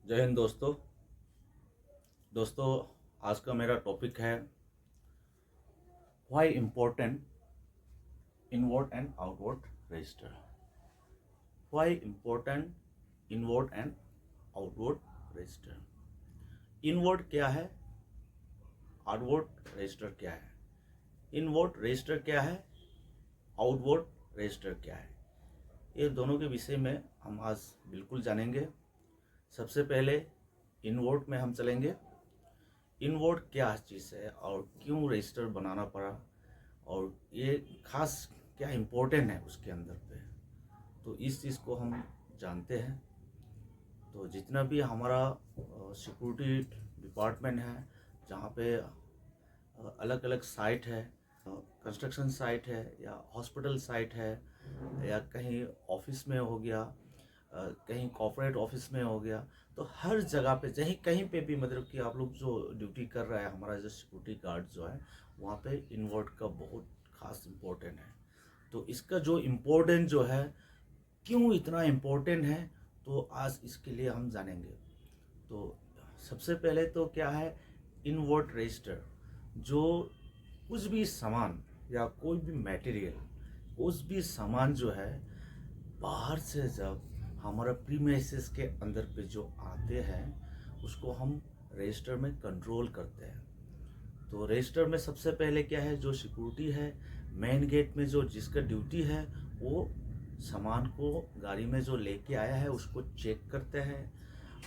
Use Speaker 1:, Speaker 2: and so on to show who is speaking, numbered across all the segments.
Speaker 1: जय हिंद दोस्तों। आज का मेरा टॉपिक है why important inward and outward register. Why important inward and outward register. Inward क्या है, आउटवर्ड रजिस्टर क्या है। इनवर्ड रजिस्टर क्या है, आउटवर्ड रजिस्टर क्या है, ये दोनों के विषय में हम आज बिल्कुल जानेंगे। सबसे पहले इनवर्ड में हम चलेंगे। इनवर्ड क्या चीज़ है और क्यों रजिस्टर बनाना पड़ा और ये खास क्या इम्पोर्टेंट है उसके अंदर पे, तो इस चीज़ को हम जानते हैं। तो जितना भी हमारा सिक्योरिटी डिपार्टमेंट है, जहाँ पे अलग अलग साइट है, कंस्ट्रक्शन साइट है या हॉस्पिटल साइट है या कहीं ऑफिस में हो गया, कहीं कॉर्पोरेट ऑफिस में हो गया, तो हर जगह पे कहीं पे भी मतलब कि आप लोग जो ड्यूटी कर रहा है, हमारा जो सिक्योरिटी गार्ड जो है, वहाँ पे इनवर्ड का बहुत खास इम्पोर्टेंट है। तो इसका जो इम्पोर्टेंट जो है, क्यों इतना इम्पोर्टेंट है, तो आज इसके लिए हम जानेंगे। तो सबसे पहले तो क्या है इनवर्ड रजिस्टर, जो कुछ भी सामान या कोई भी मटेरियल, कुछ भी सामान जो है बाहर से जब हमारा प्रीमाइसेस के अंदर पे जो आते हैं, उसको हम रजिस्टर में कंट्रोल करते हैं। तो रजिस्टर में सबसे पहले क्या है, जो सिक्योरिटी है मेन गेट में, जो जिसका ड्यूटी है वो सामान को गाड़ी में जो लेके आया है उसको चेक करते हैं,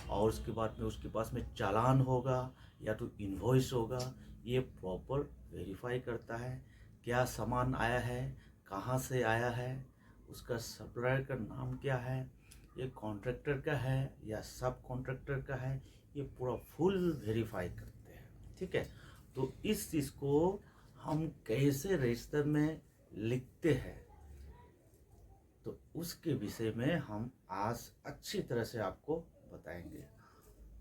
Speaker 1: और उसके बाद में उसके पास में चालान होगा या तो इनवॉइस होगा, ये प्रॉपर वेरीफाई करता है क्या सामान आया है, कहाँ से आया है, उसका सप्लायर का नाम क्या है, ये कॉन्ट्रैक्टर का है या सब कॉन्ट्रैक्टर का है, ये पूरा फुल वेरीफाई करते हैं। ठीक है, तो इस चीज़ को हम कैसे रजिस्टर में लिखते हैं, तो उसके विषय में हम आज अच्छी तरह से आपको बताएंगे।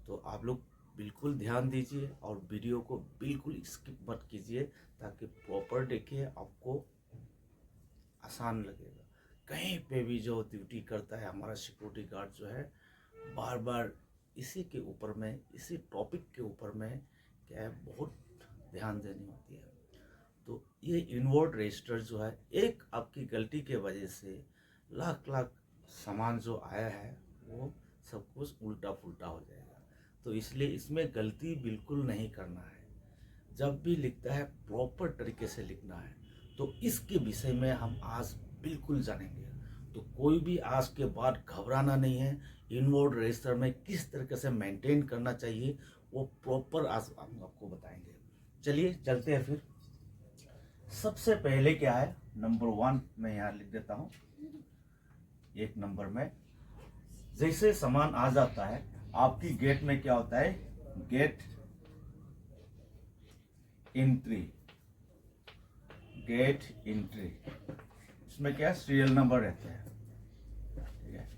Speaker 1: तो आप लोग बिल्कुल ध्यान दीजिए और वीडियो को बिल्कुल स्किप मत कीजिए, ताकि प्रॉपर देखिए, आपको आसान लगेगा। कहीं पे भी जो ड्यूटी करता है हमारा सिक्योरिटी गार्ड जो है, बार बार इसी के ऊपर में, इसी टॉपिक के ऊपर में क्या है, बहुत ध्यान देनी होती है। तो ये इनवर्ड रजिस्टर जो है, एक आपकी गलती के वजह से लाख लाख सामान जो आया है वो सब कुछ उल्टा पुल्टा हो जाएगा। तो इसलिए इसमें गलती बिल्कुल नहीं करना है, जब भी लिखता है प्रॉपर तरीके से लिखना है। तो इसके विषय में हम आज बिल्कुल जानेंगे। तो कोई भी आज के बाद घबराना नहीं है। इनवर्ड रजिस्टर में किस तरीके से मेंटेन करना चाहिए वो प्रॉपर आज हम आपको बताएंगे। चलिए चलते हैं फिर। सबसे पहले क्या है, नंबर 1 मैं यहाँ लिख देता हूँ। एक नंबर में जैसे सामान आ जाता है आपकी गेट में, क्या होता है, गेट एंट्री। गेट एंट्री इसमें क्या सीरियल नंबर रहते हैं। ठीक है,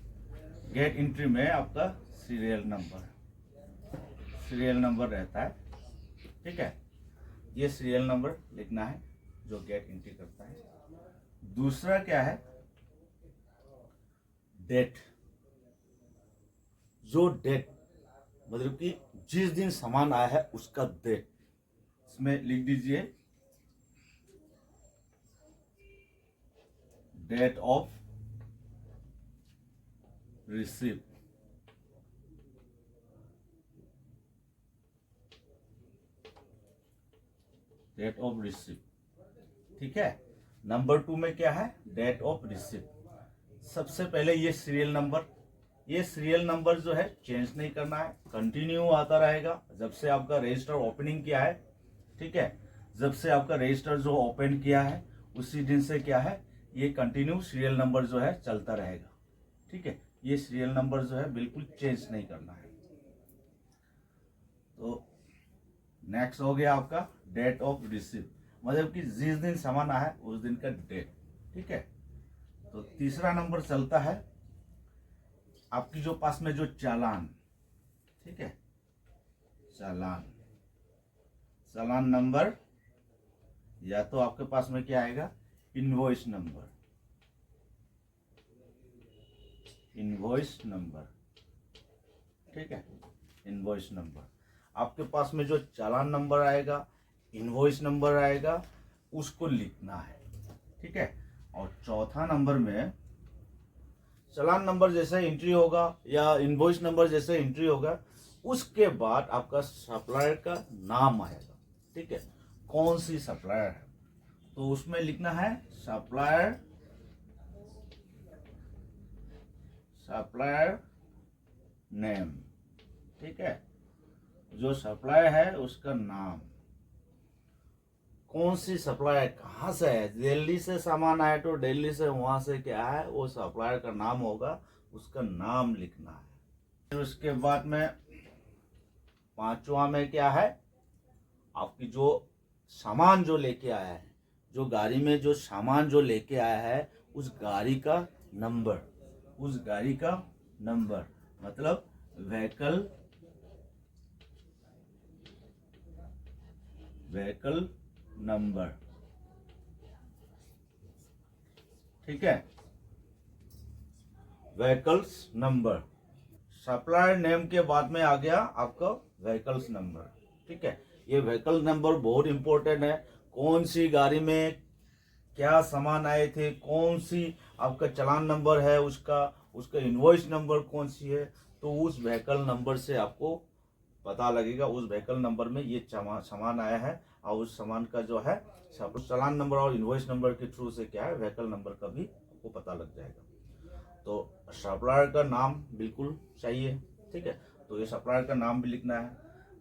Speaker 1: गेट एंट्री में आपका सीरियल नंबर रहता है। ठीक है, ये सीरियल नंबर लिखना है जो गेट एंट्री करता है। दूसरा क्या है, डेट। जो डेट मतलब कि जिस दिन सामान आया है उसका डेट, इसमें लिख दीजिए date of receive. Date of receive, ठीक है। नंबर 2 में क्या है, डेट ऑफ रिसीव। सबसे पहले ये सीरियल नंबर जो है चेंज नहीं करना है, कंटिन्यू आता रहेगा जब से आपका रजिस्टर ओपनिंग किया है। ठीक है, जब से आपका रजिस्टर जो ओपन किया है उसी दिन से क्या है, ये कंटिन्यू सीरियल नंबर जो है चलता रहेगा। ठीक है, ये सीरियल नंबर जो है बिल्कुल चेंज नहीं करना है। तो नेक्स्ट हो गया आपका डेट ऑफ रिसीव, मतलब कि जिस दिन सामान आया उस दिन का डेट। ठीक है, तो तीसरा नंबर चलता है आपकी जो पास में जो चालान। ठीक है, चालान नंबर, या तो आपके पास में क्या आएगा, इनवॉइस नंबर। ठीक है, इनवॉइस नंबर। आपके पास में जो चालान नंबर आएगा, इनवॉइस नंबर आएगा, उसको लिखना है, ठीक है। और चौथा नंबर में चालान नंबर जैसे एंट्री होगा या इनवॉइस नंबर जैसे एंट्री होगा, उसके बाद आपका सप्लायर का नाम आएगा, ठीक है, कौन सी सप्लायर है, तो उसमें लिखना है सप्लायर नेम, ठीक है। जो सप्लायर है उसका नाम, कौन सी सप्लायर कहाँ से है, दिल्ली से सामान आया तो दिल्ली से वहां से क्या है वो सप्लायर का नाम होगा, उसका नाम लिखना है। फिर उसके बाद में पांचवा में क्या है, आपकी जो सामान जो लेके आया है, जो गाड़ी में जो सामान जो लेके आया है, उस गाड़ी का नंबर, उस गाड़ी का नंबर मतलब व्हीकल नंबर, ठीक है, व्हीकल्स नंबर। सप्लायर नेम के बाद में आ गया आपका व्हीकल्स नंबर, ठीक है। ये व्हीकल नंबर बहुत इंपॉर्टेंट है, कौन सी गाड़ी में क्या सामान आए थे, कौन सी आपका चालान नंबर है, उसका इनवॉइस नंबर कौन सी है, तो उस व्हीकल नंबर से आपको पता लगेगा उस व्हीकल नंबर में ये सामान आया है, और उस सामान का जो है सब चालान नंबर और इनवॉइस नंबर के थ्रू से क्या है व्हीकल नंबर का भी आपको पता लग जाएगा। तो सप्लायर का नाम बिल्कुल चाहिए, ठीक है, तो ये सप्लायर का नाम भी लिखना है।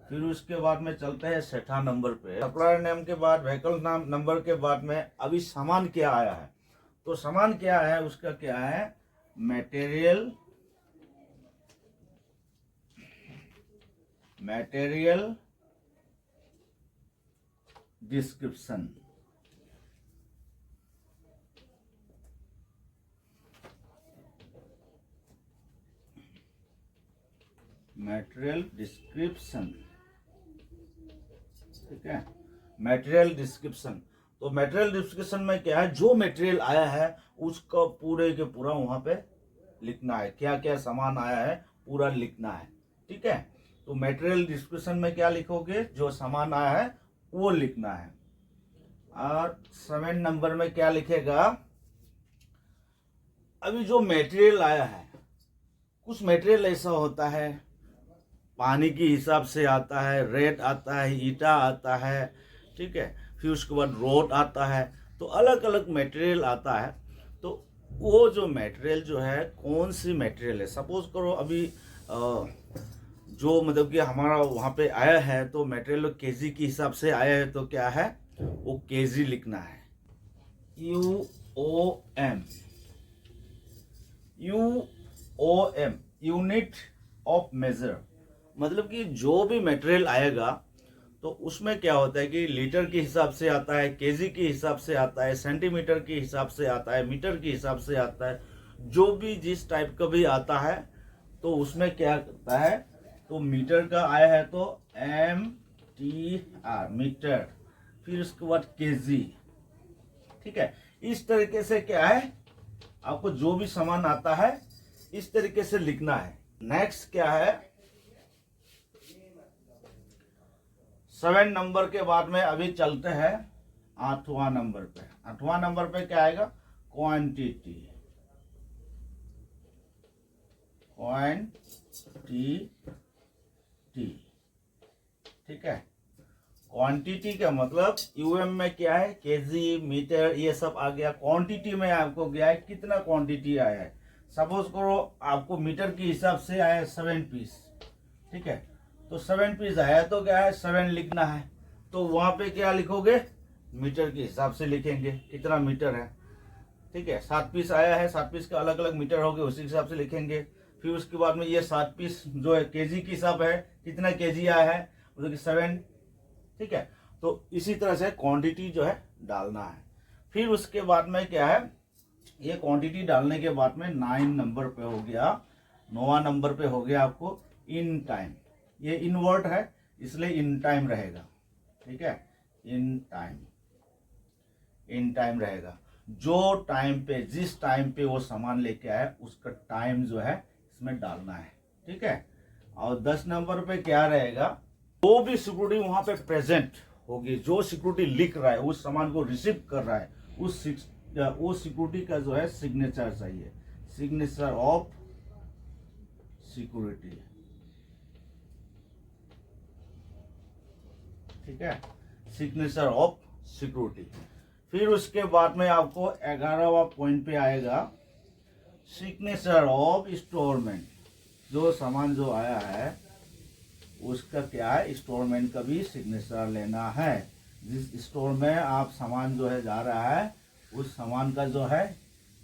Speaker 1: फिर उसके बाद में चलते हैं छठा नंबर पे। सप्लायर नेम के बाद व्हीकल नाम नंबर के बाद में अभी सामान क्या आया है, तो सामान क्या है उसका क्या है मटेरियल डिस्क्रिप्शन, मटेरियल डिस्क्रिप्शन, ठीक है, मटेरियल डिस्क्रिप्शन। तो मटेरियल डिस्क्रिप्शन में क्या है, जो मटेरियल आया है उसका पूरे के पूरा वहां पे लिखना है, क्या क्या सामान आया है पूरा लिखना है, ठीक है। तो मटेरियल डिस्क्रिप्शन में क्या लिखोगे, जो सामान आया है वो लिखना है। और 7 नंबर में क्या लिखेगा, अभी जो मटेरियल आया है, कुछ मटेरियल ऐसा होता है पानी के हिसाब से आता है, रेत आता है, ईटा आता है, ठीक है, फिर उसके बाद रोड आता है, तो अलग अलग मटेरियल आता है। तो वो जो मटेरियल जो है कौन सी मटेरियल है, सपोज करो अभी जो मतलब कि हमारा वहाँ पे आया है तो मटेरियल केजी के हिसाब से आया है, तो क्या है वो केजी लिखना है, UOM, यूनिट ऑफ मेजर। मतलब कि जो भी मटेरियल आएगा तो उसमें क्या होता है कि लीटर के हिसाब से आता है, केजी के हिसाब से आता है, सेंटीमीटर के हिसाब से आता है, मीटर के हिसाब से आता है, जो भी जिस टाइप का भी आता है तो उसमें क्या करता है, तो मीटर का आया है तो MTR मीटर, फिर उसके बाद केजी, ठीक है। इस तरीके से क्या है आपको जो भी सामान आता है इस तरीके से लिखना है। नेक्स्ट क्या है 7 नंबर के बाद में अभी चलते हैं 8वां नंबर पे। 8वां नंबर पे क्या आएगा, क्वांटिटी, ठीक है। क्वांटिटी का मतलब यूएम में क्या है, केजी, मीटर, ये सब आ गया। क्वांटिटी में आपको क्या है, कितना क्वांटिटी आया है। सपोज करो आपको मीटर के हिसाब से आया है 7 पीस, ठीक है, तो 7 पीस आया तो क्या है 7 लिखना है, तो वहां पे क्या लिखोगे, मीटर के हिसाब से लिखेंगे कितना मीटर है, ठीक है। 7 पीस आया है, 7 पीस का अलग अलग मीटर होंगे, उसी हिसाब से लिखेंगे। फिर उसके बाद में ये 7 पीस जो है केजी के हिसाब है, कितना केजी आया है मतलब कि 7, ठीक है। तो इसी तरह से क्वांटिटी जो है डालना है। फिर उसके बाद में क्या है, ये क्वांटिटी डालने के बाद में 9 नंबर पे हो गया, 9वां नंबर पे हो गया आपको इन टाइम। ये इनवर्ट है इसलिए इन टाइम रहेगा, ठीक है, इन टाइम रहेगा। जो टाइम पे, जिस टाइम पे वो सामान लेके आए उसका टाइम जो है इसमें डालना है, ठीक है। और 10 नंबर पे क्या रहेगा, जो भी सिक्योरिटी वहां पे प्रेजेंट होगी, जो सिक्योरिटी लिख रहा है, उस सामान को रिसीव कर रहा है, उस सिक्योरिटी का जो है सिग्नेचर चाहिए, सिग्नेचर ऑफ सिक्योरिटी। ठीक है, सिग्नेचर ऑफ सिक्योरिटी। फिर उसके बाद में आपको 11वां पॉइंट पे आएगा सिग्नेचर ऑफ इंस्टॉलमेंट। जो सामान जो आया है उसका क्या है, इंस्टॉलमेंट का भी सिग्नेचर लेना है। जिस स्टोर में आप सामान जो है जा रहा है, उस सामान का जो है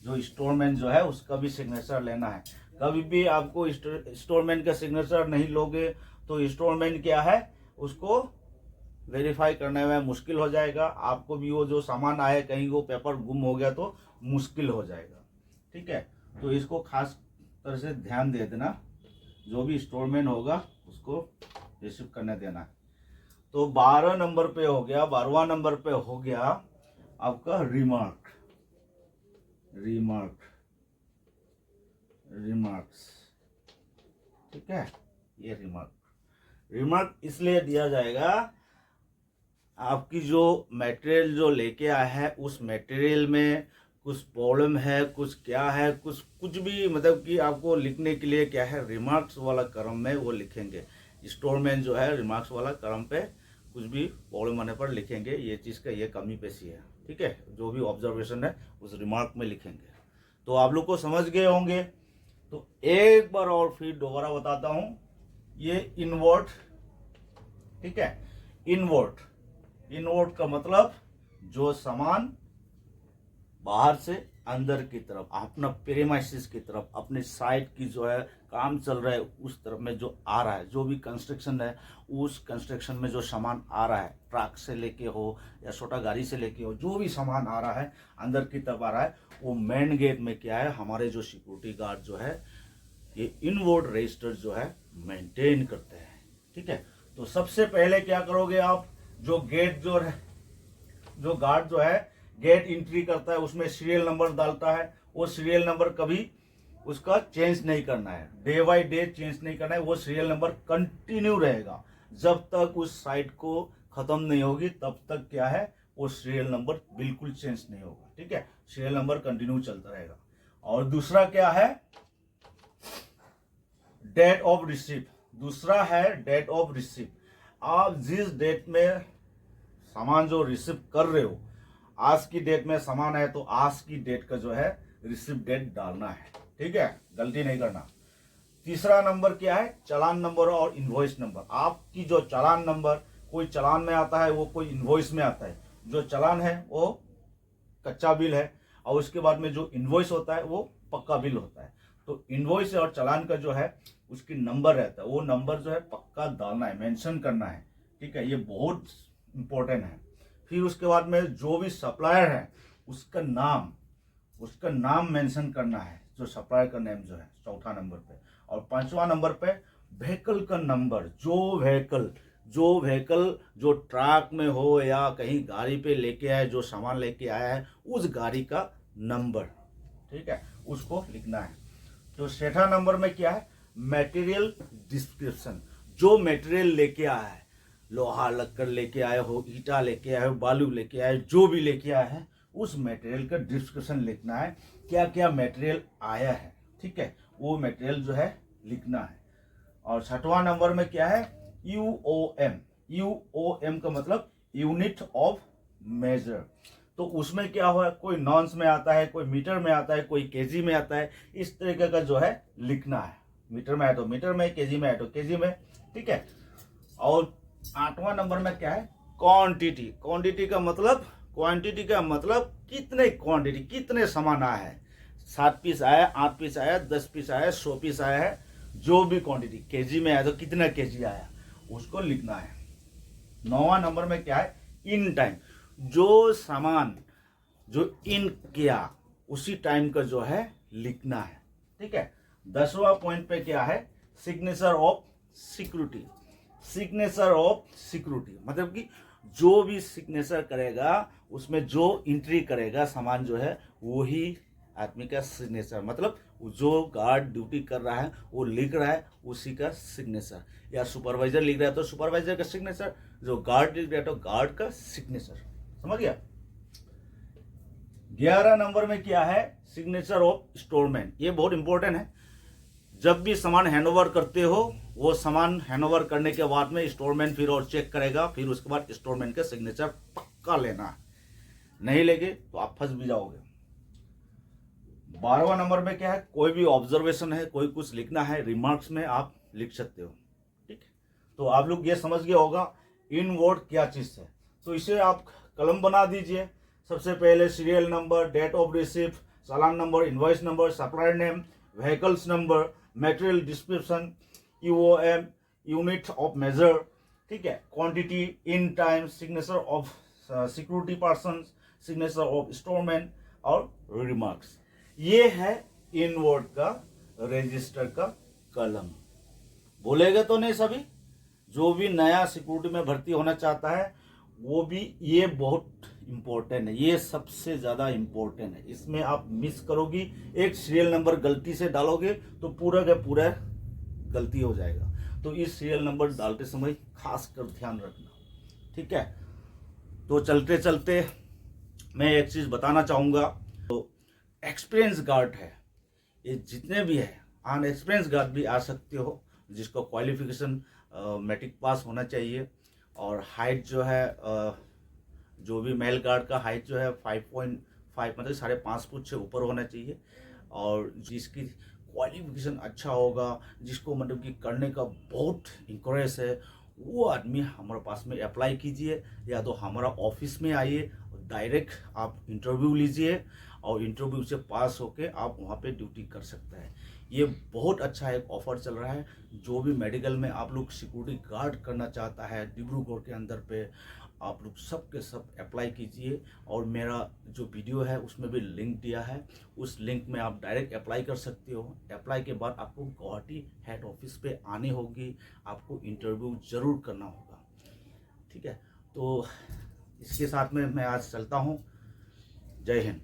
Speaker 1: जो इंस्टॉलमेंट जो है उसका भी सिग्नेचर लेना है। कभी भी आपको इंस्टॉलमेंट का सिग्नेचर नहीं लोगे तो इंस्टॉलमेंट क्या है उसको वेरीफाई करने में मुश्किल हो जाएगा। आपको भी वो जो सामान आए कहीं वो पेपर गुम हो गया तो मुश्किल हो जाएगा। ठीक है, तो इसको खास तरह से ध्यान दे देना, जो भी इंस्टॉलमेंट होगा उसको रिसीव करने देना है। तो 12 नंबर पे हो गया, 12वां नंबर पे हो गया आपका रिमार्क, रिमार्क्स। ठीक है, ये रिमार्क इसलिए दिया जाएगा, आपकी जो मटेरियल जो लेके आया है उस मटेरियल में कुछ प्रॉब्लम है, कुछ क्या है, कुछ भी मतलब कि आपको लिखने के लिए क्या है, रिमार्क्स वाला क्रम में वो लिखेंगे। इंस्टॉलमेंट जो है रिमार्क्स वाला क्रम पे कुछ भी प्रॉब्लम आने पर लिखेंगे, ये चीज़ का ये कमी पेशी है। ठीक है, जो भी ऑब्जर्वेशन है उस रिमार्क में लिखेंगे। तो आप लोग को समझ गए होंगे। तो एक बार और फिर दोबारा बताता हूं, ये इनवर्ट। ठीक है, इनवर्ट का मतलब जो सामान बाहर से अंदर की तरफ, अपना प्रीमाइसिस की तरफ, अपने साइट की जो है काम चल रहा है उस तरफ में जो आ रहा है, जो भी कंस्ट्रक्शन है उस कंस्ट्रक्शन में जो सामान आ रहा है, ट्रक से लेके हो या छोटा गाड़ी से लेके हो, जो भी सामान आ रहा है अंदर की तरफ आ रहा है, वो मेन गेट में क्या है, हमारे जो सिक्योरिटी गार्ड जो है ये इनवर्ट रजिस्टर जो है मेंटेन करते हैं। ठीक है, तो सबसे पहले क्या करोगे आप, जो गेट जो गार्ड जो है गेट एंट्री करता है उसमें सीरियल नंबर डालता है, वो सीरियल नंबर कभी उसका चेंज नहीं करना है, डे बाय डे चेंज नहीं करना है। वो सीरियल नंबर कंटिन्यू रहेगा जब तक उस साइट को खत्म नहीं होगी, तब तक क्या है वो सीरियल नंबर बिल्कुल चेंज नहीं होगा। ठीक है, सीरियल नंबर कंटिन्यू चलता रहेगा। और दूसरा क्या है, डेट ऑफ रिसीप्ट। दूसरा है डेट ऑफ रिसीप्ट। आप जिस डेट में सामान जो रिसीव कर रहे हो, आज की डेट में सामान है तो आज की डेट का जो है रिसीव डेट डालना है। ठीक है, गलती नहीं करना। तीसरा नंबर क्या है, चालान नंबर और इनवॉइस नंबर। आपकी जो चालान नंबर कोई चालान में आता है, वो कोई इनवॉइस में आता है। जो चालान है वो कच्चा बिल है और उसके बाद में जो इनवॉइस होता है वो पक्का बिल होता है। तो इनवॉइस और चालान का जो है उसकी नंबर रहता है, वो नंबर जो है पक्का डालना है, मेंशन करना है। ठीक है, ये बहुत इंपॉर्टेंट है। फिर उसके बाद में जो भी सप्लायर है उसका नाम मेंशन करना है, जो सप्लायर का नेम जो है, चौथा नंबर पे। और पांचवा नंबर पे व्हीकल का नंबर, जो व्हीकल जो ट्रक में हो या कहीं गाड़ी पे लेके आए, जो सामान लेके आया है उस गाड़ी का नंबर। ठीक है, उसको लिखना है। तो छठा नंबर में क्या है, मटेरियल डिस्क्रिप्शन। जो मटेरियल लेके आया है, लोहा लक्कड़ लेके आए हो, ईटा लेके आए हो, बालू लेके आए, जो भी लेके आए हैं उस मटेरियल का डिस्क्रिप्शन लिखना है, क्या क्या मटेरियल आया है। ठीक है, वो मटेरियल जो है लिखना है। और छठवां नंबर में क्या है, यूओएम का मतलब यूनिट ऑफ मेजर। तो उसमें क्या हुआ, कोई नॉन्स में आता है, कोई मीटर में आता है, कोई केजी में आता है, इस तरीके का जो है लिखना है। मीटर में आए तो मीटर में, केजी में आए तो केजी में। ठीक है, और आठवां नंबर में क्या है, क्वांटिटी का मतलब कितने सामान आया है। 7 पीस आया, 8 पीस आया, 10 पीस आया, 100 पीस आया है, जो भी क्वांटिटी। केजी में आया तो कितना केजी आया उसको लिखना है। 9वां नंबर में क्या है, इन टाइम। जो सामान जो इन किया उसी टाइम का जो है लिखना है। ठीक है, 10वां पॉइंट पे क्या है, सिग्नेचर ऑफ सिक्योरिटी मतलब कि जो भी सिग्नेचर करेगा उसमें जो एंट्री करेगा सामान जो है वही आदमी का सिग्नेचर, मतलब जो गार्ड ड्यूटी कर रहा है वो लिख रहा है उसी का सिग्नेचर, या सुपरवाइजर लिख रहा है तो सुपरवाइजर का सिग्नेचर, जो गार्ड लिख रहा है तो गार्ड का सिग्नेचर। समझ गया? 11 नंबर में क्या है? Signature of storeman. ये बहुत इंपॉर्टेंट है। जब भी सामान हैंडओवर करते हो, वो सामान हैंडओवर करने के बाद में स्टोरमैन फिर और चेक करेगा, फिर उसके बाद स्टोरमैन का सिग्नेचर पक्का लेना है, नहीं लेंगे तो आप फंस भी जाओगे। 12वां नंबर में क्या है? कोई भी ऑब्जर्वेशन है, कोई कुछ लिखना है, रिमार्क्स में आप लिख सकते हो। ठीक है, तो आप लोग ये समझ गए होगा इन वर्ड क्या चीज है। तो इसे आप कलम बना दीजिए। सबसे पहले serial number, date of receipt, challan number, invoice number, supplier name, vehicles number, material description, UOM, unit of measure, ठीक है, quantity, in time, signature of security person, signature of storeman और रिमार्क्स। ये है इन वर्ड का रजिस्टर का कलम। बोलेगा तो नहीं सभी? जो भी नया सिक्योरिटी में भर्ती होना चाहता है वो भी, ये बहुत इंपॉर्टेंट है, ये सबसे ज्यादा इंपॉर्टेंट है। इसमें आप मिस करोगी, एक सीरियल नंबर गलती से डालोगे तो पूरा का पूरा गलती हो जाएगा। तो इस सीरियल नंबर डालते समय खास कर ध्यान रखना। ठीक है, तो चलते चलते मैं एक चीज बताना चाहूंगा। तो एक्सपीरियंस गार्ड है, ये जितने भी है, अनएक्सपीरियंस गार्ड भी आ सकते हो, जिसको क्वालिफिकेशन मैट्रिक पास होना चाहिए, और हाइट जो है जो भी मेल गार्ड का हाइट जो है 5.5 मतलब 5.5 फुट से ऊपर होना चाहिए, और जिसकी क्वालिफिकेशन अच्छा होगा, जिसको मतलब कि करने का बहुत इंकरेज है, वो आदमी हमारे पास में अप्लाई कीजिए, या तो हमारा ऑफिस में आइए, डायरेक्ट आप इंटरव्यू लीजिए और इंटरव्यू से पास होके आप वहाँ पे ड्यूटी कर सकते हैं। ये बहुत अच्छा एक ऑफर चल रहा है। जो भी मेडिकल में आप लोग सिक्योरिटी गार्ड करना चाहता है डिब्रूगढ़ के अंदर पे, आप लोग सब के सब अप्लाई कीजिए। और मेरा जो वीडियो है उसमें भी लिंक दिया है, उस लिंक में आप डायरेक्ट अप्लाई कर सकते हो। अप्लाई के बाद आपको गुवाहाटी हेड ऑफिस पे आनी होगी, आपको इंटरव्यू जरूर करना होगा। ठीक है, तो इसके साथ में मैं आज चलता हूँ। जय हिंद।